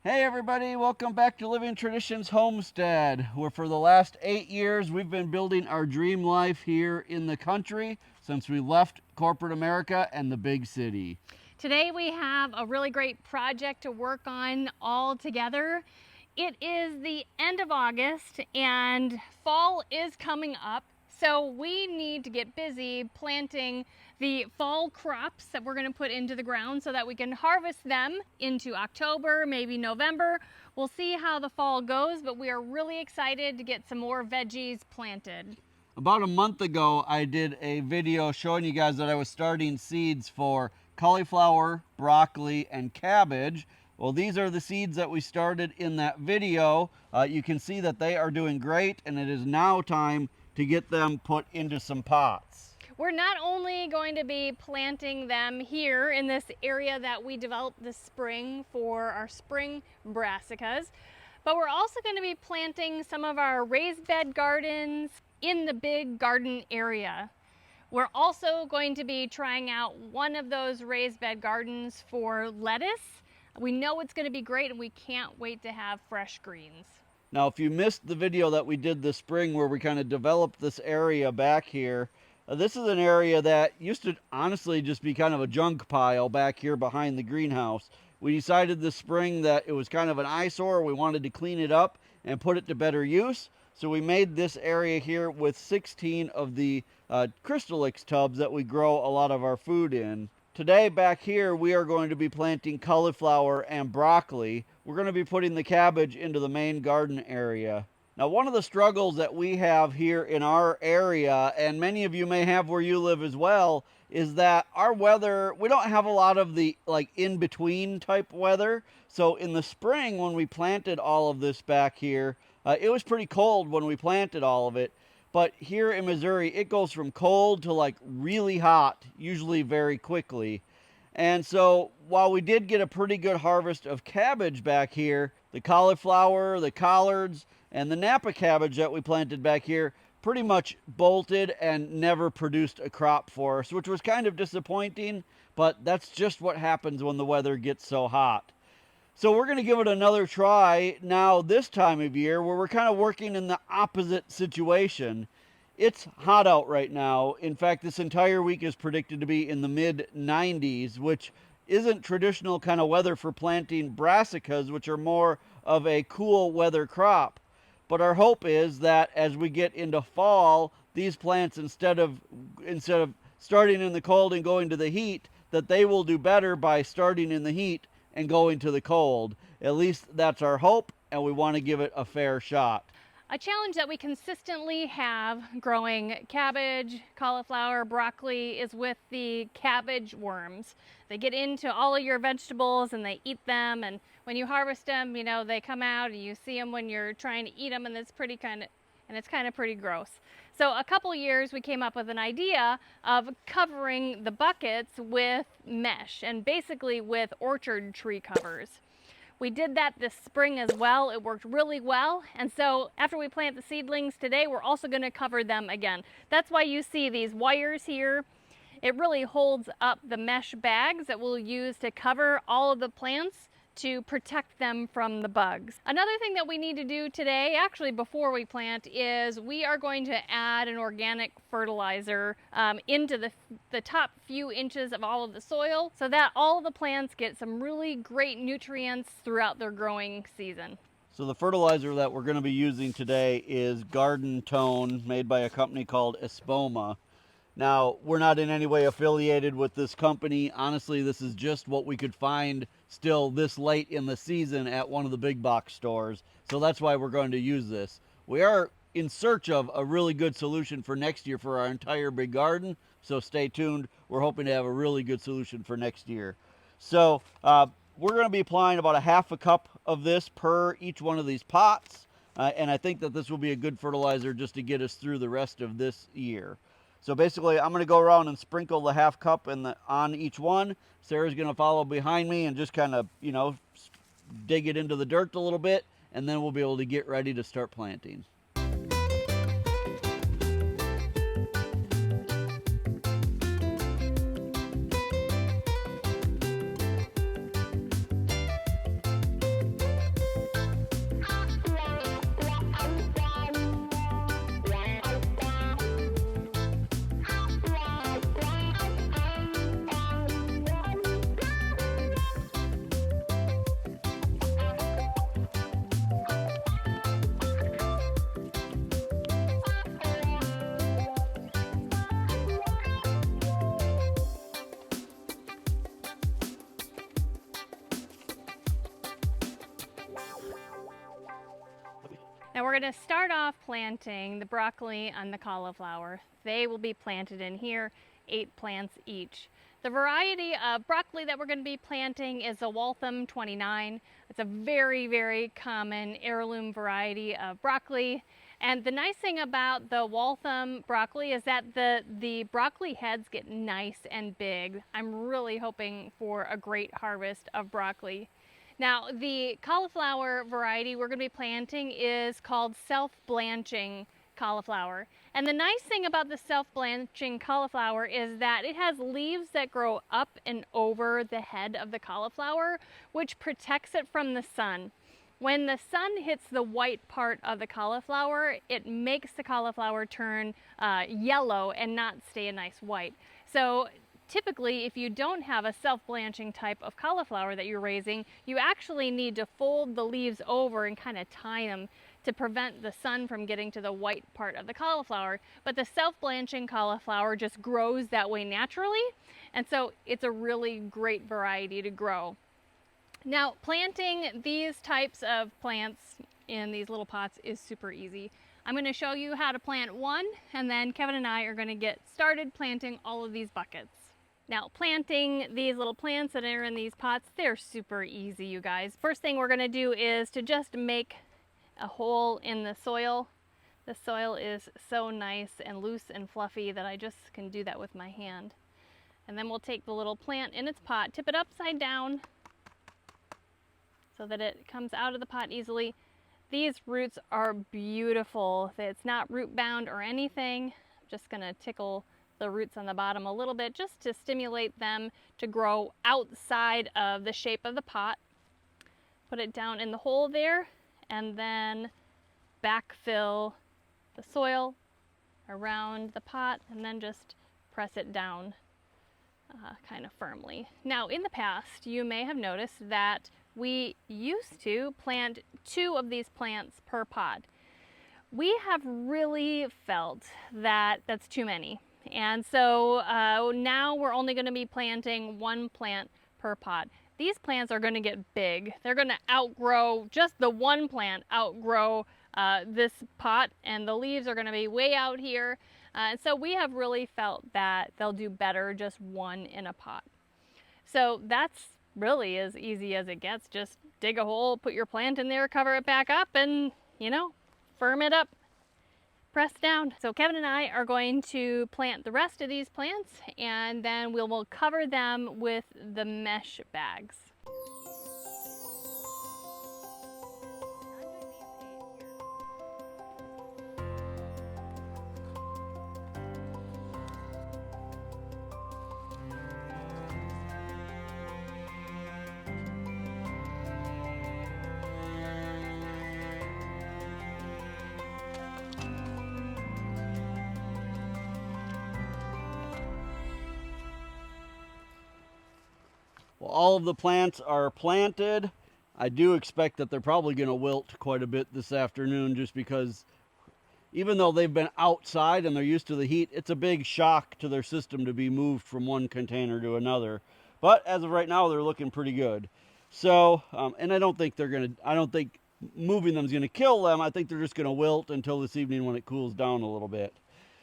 Hey everybody, welcome back to Living Traditions Homestead, where for the last 8 years we've been building our dream life here in the country since we left corporate America and the big city. Today we have a really great project to work on all together. It is the end of August and fall is coming up, so we need to get busy planting the fall crops that we're going to put into the ground so that we can harvest them into October, maybe November. We'll see how the fall goes, but we are really excited to get some more veggies planted. About a month ago, I did a video showing you guys that I was starting seeds for cauliflower, broccoli, and cabbage. Well, these are the seeds that we started in that video. You can see that they are doing great, and it is now time to get them put into some pots. We're not only going to be planting them here in this area that we developed this spring for our spring brassicas, but we're also going to be planting some of our raised bed gardens in the big garden area. We're also going to be trying out one of those raised bed gardens for lettuce. We know it's going to be great and we can't wait to have fresh greens. Now, if you missed the video that we did this spring where we kind of developed this area back here, this is an area that used to honestly just be kind of a junk pile back here behind the greenhouse. We decided this spring that it was kind of an eyesore. We wanted to clean it up and put it to better use. So we made this area here with 16 of the Crystalix tubs that we grow a lot of our food in. Today back here we are going to be planting cauliflower and broccoli. We're going to be putting the cabbage into the main garden area. Now, one of the struggles that we have here in our area, and many of you may have where you live as well, is that our weather, we don't have a lot of the like in-between type weather. So in the spring when we planted all of this back here, it was pretty cold when we planted all of it. But here in Missouri, it goes from cold to like really hot, usually very quickly. And so while we did get a pretty good harvest of cabbage back here, the cauliflower, the collards, and the Napa cabbage that we planted back here pretty much bolted and never produced a crop for us, which was kind of disappointing, but that's just what happens when the weather gets so hot. So we're going to give it another try now this time of year where we're kind of working in the opposite situation. It's hot out right now. In fact, this entire week is predicted to be in the mid 90s, which isn't traditional kind of weather for planting brassicas, which are more of a cool weather crop. But our hope is that as we get into fall, these plants, instead of starting in the cold and going to the heat, that they will do better by starting in the heat and going to the cold. At least that's our hope, and we want to give it a fair shot. A challenge that we consistently have growing cabbage, cauliflower, broccoli is with the cabbage worms. They get into all of your vegetables and they eat them, and when you harvest them, you know, they come out and you see them when you're trying to eat them, and it's kind of pretty gross. So a couple years we came up with an idea of covering the buckets with mesh and basically with orchard tree covers. We did that this spring as well. It worked really well. And so after we plant the seedlings today, we're also going to cover them again. That's why you see these wires here. It really holds up the mesh bags that we'll use to cover all of the plants to protect them from the bugs. Another thing that we need to do today, actually before we plant, is we are going to add an organic fertilizer into the top few inches of all of the soil so that all of the plants get some really great nutrients throughout their growing season. So the fertilizer that we're going to be using today is Garden Tone, made by a company called Espoma. Now, we're not in any way affiliated with this company. Honestly, this is just what we could find still this late in the season at one of the big box stores. So that's why we're going to use this. We are in search of a really good solution for next year for our entire big garden. So stay tuned. We're hoping to have a really good solution for next year. So we're going to be applying about a half a cup of this per each one of these pots. And I think that this will be a good fertilizer just to get us through the rest of this year. So basically, I'm going to go around and sprinkle the half cup on each one. Sarah's going to follow behind me and just kind of, dig it into the dirt a little bit, and then we'll be able to get ready to start planting. Now we're going to start off planting the broccoli and the cauliflower. They will be planted in here, 8 plants each. The variety of broccoli that we're going to be planting is a Waltham 29. It's a very, very common heirloom variety of broccoli. And the nice thing about the Waltham broccoli is that the broccoli heads get nice and big. I'm really hoping for a great harvest of broccoli. Now, the cauliflower variety we're going to be planting is called self-blanching cauliflower. And the nice thing about the self-blanching cauliflower is that it has leaves that grow up and over the head of the cauliflower, which protects it from the sun. When the sun hits the white part of the cauliflower, it makes the cauliflower turn yellow and not stay a nice white. So typically, if you don't have a self-blanching type of cauliflower that you're raising, you actually need to fold the leaves over and kind of tie them to prevent the sun from getting to the white part of the cauliflower. But the self-blanching cauliflower just grows that way naturally, and so it's a really great variety to grow. Now, planting these types of plants in these little pots is super easy. I'm going to show you how to plant one, and then Kevin and I are going to get started planting all of these buckets. Now, planting these little plants that are in these pots, they're super easy, you guys. First thing we're going to do is to just make a hole in the soil. The soil is so nice and loose and fluffy that I just can do that with my hand. And then we'll take the little plant in its pot, tip it upside down so that it comes out of the pot easily. These roots are beautiful. It's not root bound or anything. I'm just going to tickle the roots on the bottom a little bit just to stimulate them to grow outside of the shape of the pot. Put it down in the hole there, and then backfill the soil around the pot, and then just press it down kind of firmly. Now, in the past, you may have noticed that we used to plant 2 of these plants per pot. We have really felt that that's too many. And so now we're only going to be planting 1 plant per pot. These plants are going to get big. They're going to outgrow, just the one plant outgrow this pot, and the leaves are going to be way out here. And so we have really felt that they'll do better just 1 in a pot. So that's really as easy as it gets. Just dig a hole, put your plant in there, cover it back up, and, you know, firm it up. Press down. So Kevin and I are going to plant the rest of these plants, and then we'll cover them with the mesh bags. Well, all of the plants are planted. I do expect that they're probably going to wilt quite a bit this afternoon, just because even though they've been outside and they're used to the heat, it's a big shock to their system to be moved from one container to another. But as of right now, they're looking pretty good. So, and I don't think moving them is going to kill them. I think they're just going to wilt until this evening when it cools down a little bit.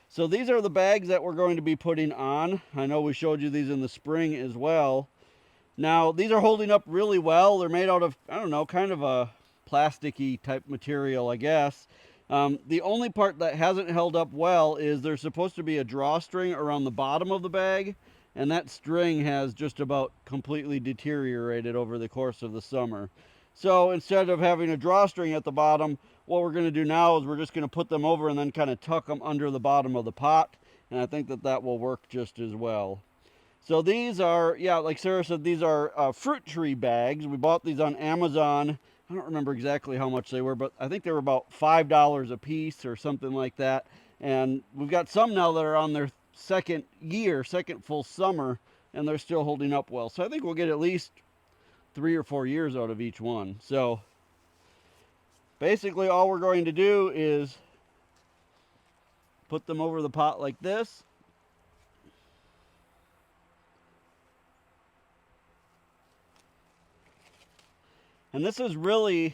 So these are the bags that we're going to be putting on. I know we showed you these in the spring as well. Now, these are holding up really well. They're made out of, I don't know, kind of a plasticky type material, I guess. The only part that hasn't held up well is there's supposed to be a drawstring around the bottom of the bag, and that string has just about completely deteriorated over the course of the summer. So instead of having a drawstring at the bottom, what we're going to do now is we're just going to put them over and then kind of tuck them under the bottom of the pot, and I think that that will work just as well. So these are, yeah, like Sarah said, these are fruit tree bags. We bought these on Amazon. I don't remember exactly how much they were, but I think they were about $5 a piece or something like that. And we've got some now that are on their second full summer, and they're still holding up well. So I think we'll get at least 3 or 4 years out of each one. So basically all we're going to do is put them over the pot like this. And this is really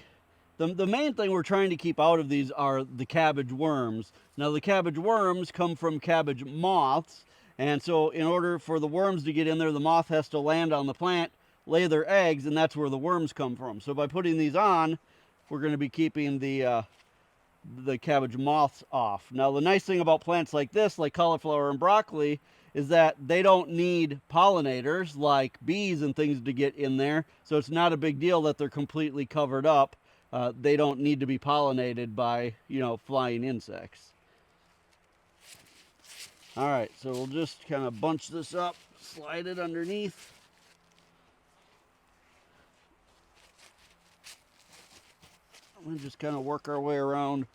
The main thing we're trying to keep out of these are the cabbage worms. Now the cabbage worms come from cabbage moths, and so in order for the worms to get in there, the moth has to land on the plant, lay their eggs, and that's where the worms come from. So by putting these on, we're going to be keeping the cabbage moths off. Now the nice thing about plants like this, like cauliflower and broccoli, is that they don't need pollinators like bees and things to get in there, so it's not a big deal that they're completely covered up. They don't need to be pollinated by, flying insects. All right, so we'll just kind of bunch this up, slide it underneath. And just kind of work our way around.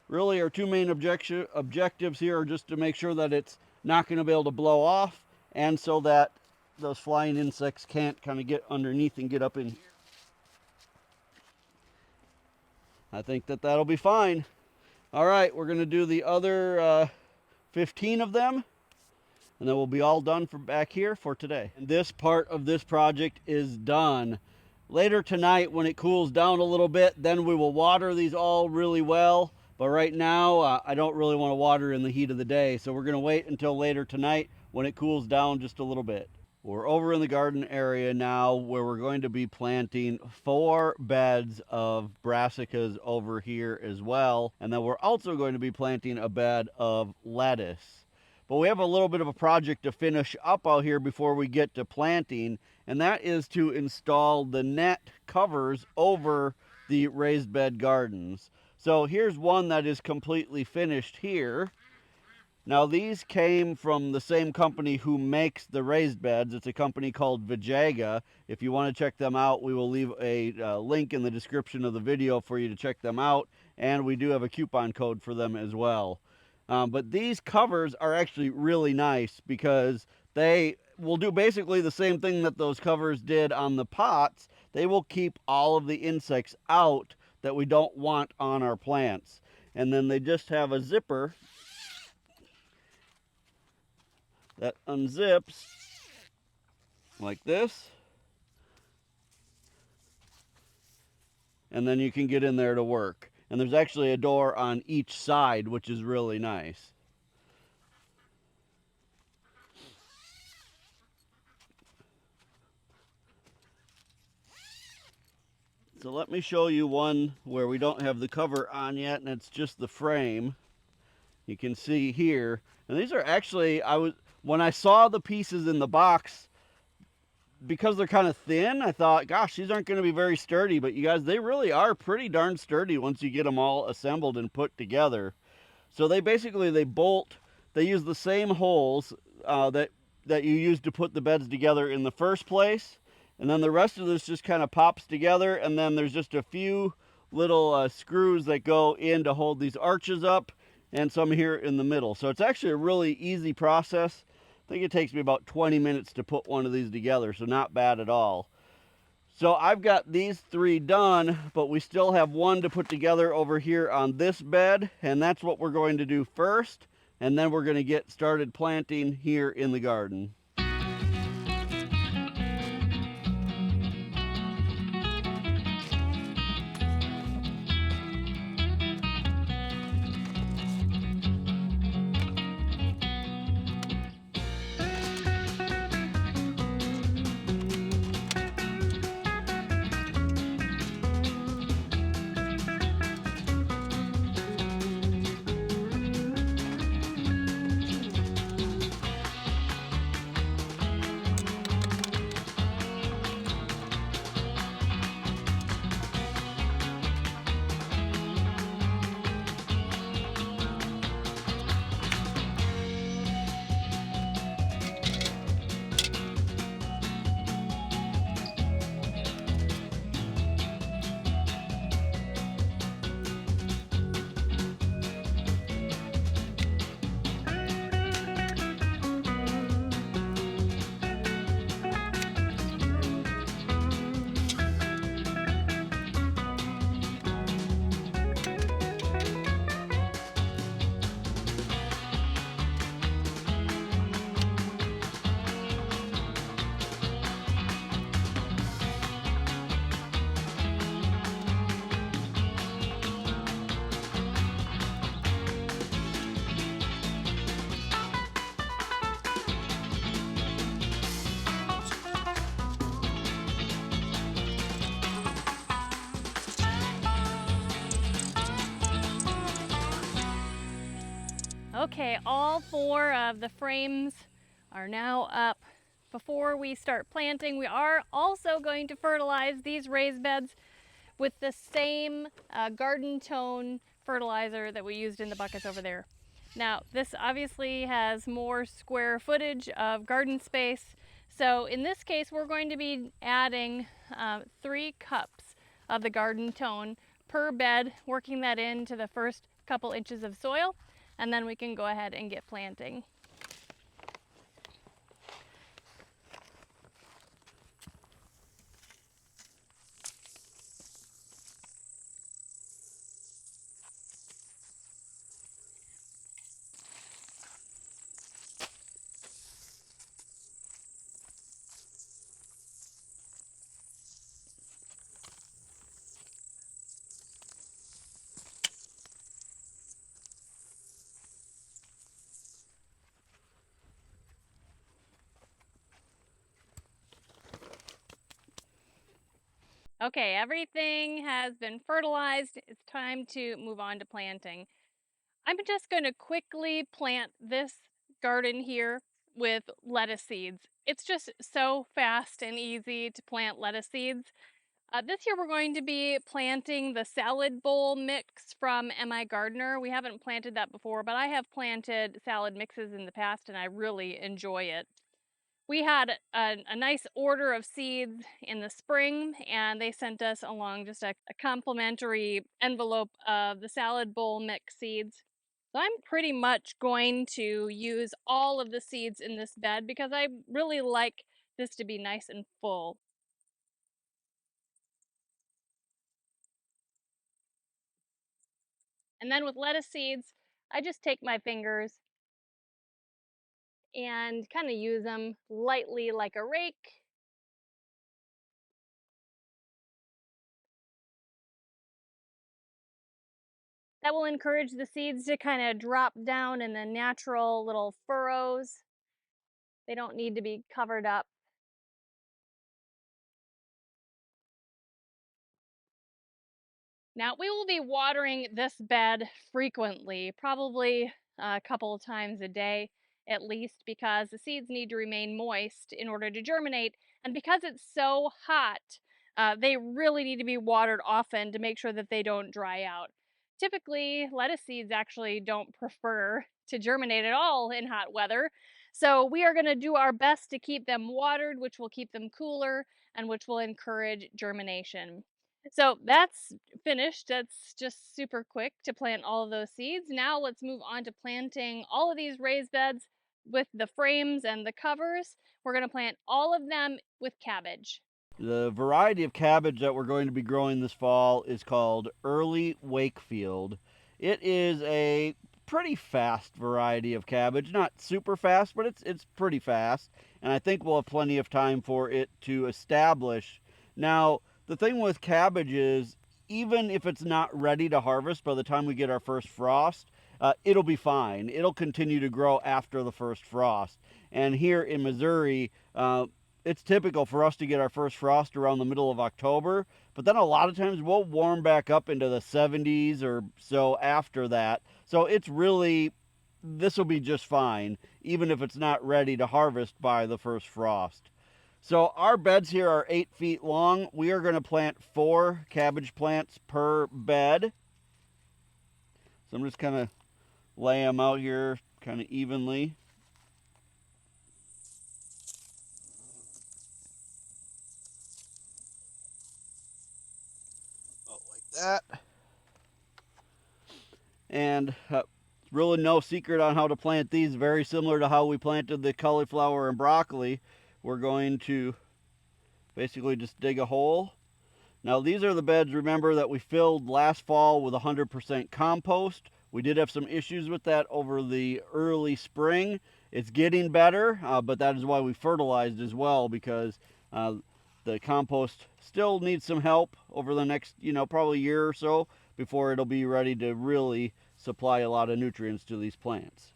Really, our two main objectives here are just to make sure that it's not going to be able to blow off, and so that those flying insects can't kind of get underneath and get up in here. I think that that'll be fine. All right, we're going to do the other 15 of them, and then we'll be all done from back here for today. And this part of this project is done. Later tonight, when it cools down a little bit, then we will water these all really well. But right now, I don't really want to water in the heat of the day, so we're going to wait until later tonight when it cools down just a little bit. We're over in the garden area now where we're going to be planting 4 beds of brassicas over here as well. And then we're also going to be planting a bed of lettuce. But we have a little bit of a project to finish up out here before we get to planting, and that is to install the net covers over the raised bed gardens. So here's one that is completely finished here. Now these came from the same company who makes the raised beds. It's a company called Vijaga. If you want to check them out, we will leave a link in the description of the video for you to check them out, and we do have a coupon code for them as well. But these covers are actually really nice because they will do basically the same thing that those covers did on the pots. They will keep all of the insects out that we don't want on our plants. And then they just have a zipper that unzips like this. And then you can get in there to work. And there's actually a door on each side, which is really nice. So let me show you one where we don't have the cover on yet, and it's just the frame. You can see here. And these are actually, when I saw the pieces in the box, because they're kind of thin, I thought, gosh, these aren't going to be very sturdy. But you guys, they really are pretty darn sturdy once you get them all assembled and put together. So they bolt. They use the same holes that you used to put the beds together in the first place. And then the rest of this just kind of pops together. And then there's just a few little screws that go in to hold these arches up, and some here in the middle. So it's actually a really easy process. I think it takes me about 20 minutes to put one of these together, so not bad at all. So I've got these 3 done, but we still have one to put together over here on this bed, and that's what we're going to do first, and then we're going to get started planting here in the garden. Okay, all 4 of the frames are now up. Before we start planting, we are also going to fertilize these raised beds with the same garden tone fertilizer that we used in the buckets over there. Now, this obviously has more square footage of garden space. So in this case, we're going to be adding 3 cups of the garden tone per bed, working that into the first couple inches of soil, and then we can go ahead and get planting. Okay, everything has been fertilized. It's time to move on to planting. I'm just going to quickly plant this garden here with lettuce seeds. It's just so fast and easy to plant lettuce seeds. This year we're going to be planting the salad bowl mix from M.I. Gardner. We haven't planted that before, but I have planted salad mixes in the past and I really enjoy it. We had a nice order of seeds in the spring, and they sent us along just a complimentary envelope of the salad bowl mix seeds. So I'm pretty much going to use all of the seeds in this bed because I really like this to be nice and full. And then with lettuce seeds, I just take my fingers and kind of use them lightly like a rake. That will encourage the seeds to kind of drop down in the natural little furrows. They don't need to be covered up. Now, we will be watering this bed frequently, probably a couple of times a day at least, because the seeds need to remain moist in order to germinate. And because it's so hot, they really need to be watered often to make sure that they don't dry out. Typically, lettuce seeds actually don't prefer to germinate at all in hot weather. So we are going to do our best to keep them watered, which will keep them cooler and which will encourage germination. So that's finished. That's just super quick to plant all of those seeds. Now let's move on to planting all of these raised beds with the frames and the covers. We're going to plant all of them with cabbage. The variety of cabbage that we're going to be growing this fall is called Early Wakefield. It is a pretty fast variety of cabbage. Not super fast, but it's pretty fast. And I think we'll have plenty of time for it to establish. Now, the thing with cabbage is, even if it's not ready to harvest by the time we get our first frost, it'll be fine. It'll continue to grow after the first frost. And here in Missouri, it's typical for us to get our first frost around the middle of October, but then a lot of times we'll warm back up into the 70s or so after that. So it's really, this will be just fine, even if it's not ready to harvest by the first frost. So our beds here are 8 feet long. We are going to plant 4 cabbage plants per bed. So I'm just kind of lay them out here kind of evenly. Oh, like that. And really no secret on how to plant these. Very similar to how we planted the cauliflower and broccoli. We're going to basically just dig a hole. Now these are the beds, remember, that we filled last fall with 100% compost. We did have some issues with that over the early spring. It's getting better, but that is why we fertilized as well, because the compost still needs some help over the next, probably year or so before it'll be ready to really supply a lot of nutrients to these plants.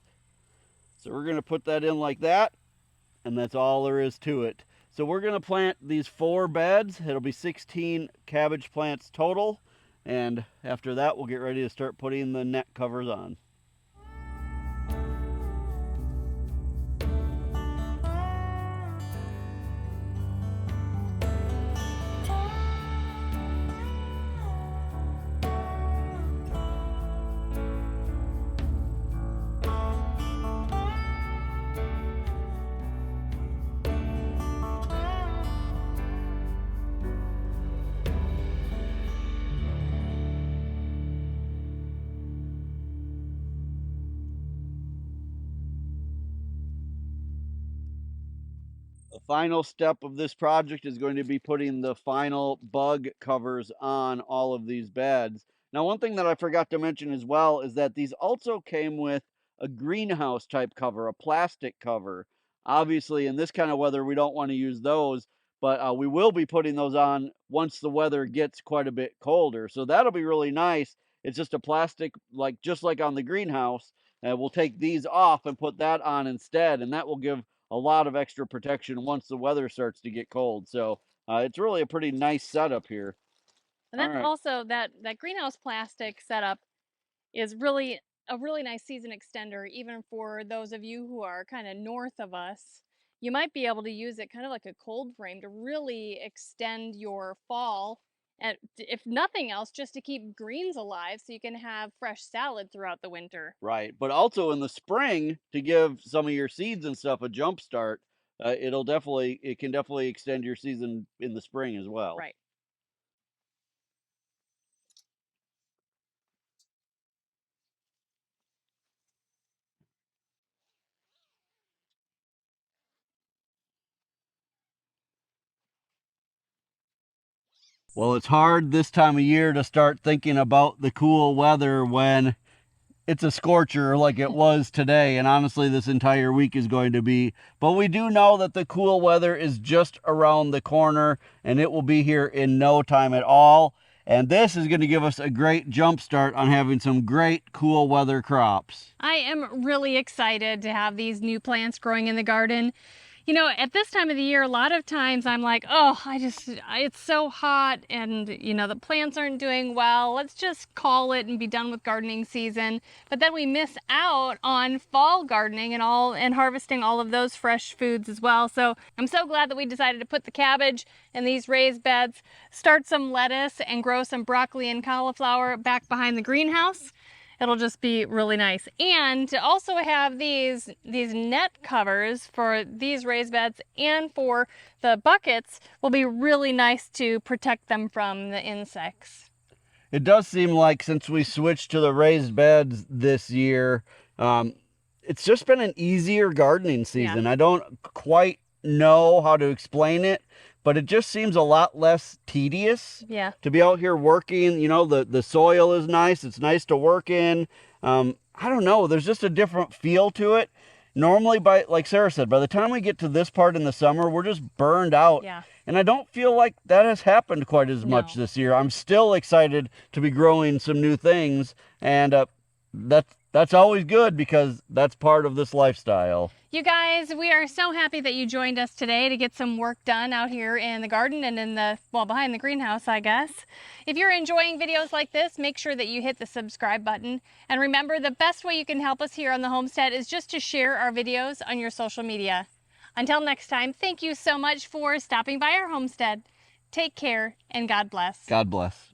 So we're going to put that in like that, and that's all there is to it. So we're going to plant these 4 beds. It'll be 16 cabbage plants total, and after that we'll get ready to start putting the net covers on. The final step of this project is going to be putting the final bug covers on all of these beds. Now, one thing that I forgot to mention as well is that these also came with a greenhouse type cover, a plastic cover. Obviously, in this kind of weather, we don't want to use those, but we will be putting those on once the weather gets quite a bit colder. So that'll be really nice. It's just a plastic, like just like on the greenhouse. We'll take these off and put that on instead, and that will give a lot of extra protection once the weather starts to get cold. So it's really a pretty nice setup here. And All that's right. also that greenhouse plastic setup is really a really nice season extender, even for those of you who are kind of north of us. You might be able to use it kind of like a cold frame to really extend your fall, and if nothing else, just to keep greens alive so you can have fresh salad throughout the winter. Right. But also in the spring to give some of your seeds and stuff a jump start, it can definitely extend your season in the spring as well. Right. Well, it's hard this time of year to start thinking about the cool weather when it's a scorcher like it was today, and honestly this entire week is going to be. But we do know that the cool weather is just around the corner, and it will be here in no time at all. And this is going to give us a great jump start on having some great cool weather crops. I am really excited to have these new plants growing in the garden. You know, at this time of the year, a lot of times I'm like, oh, it's so hot and, the plants aren't doing well. Let's just call it and be done with gardening season. But then we miss out on fall gardening and harvesting all of those fresh foods as well. So I'm so glad that we decided to put the cabbage in these raised beds, start some lettuce and grow some broccoli and cauliflower back behind the greenhouse. It'll just be really nice. And to also have these net covers for these raised beds and for the buckets will be really nice to protect them from the insects. It does seem like since we switched to the raised beds this year, it's just been an easier gardening season. Yeah. I don't quite know how to explain it, but it just seems a lot less tedious Yeah. to be out here working. The soil is nice. It's nice to work in. I don't know. There's just a different feel to it. Normally, like Sarah said, by the time we get to this part in the summer, we're just burned out. Yeah. And I don't feel like that has happened quite as much No. this year. I'm still excited to be growing some new things, and that's always good because that's part of this lifestyle. You guys, we are so happy that you joined us today to get some work done out here in the garden and behind the greenhouse, I guess. If you're enjoying videos like this, make sure that you hit the subscribe button. And remember, the best way you can help us here on the homestead is just to share our videos on your social media. Until next time, thank you so much for stopping by our homestead. Take care and God bless. God bless.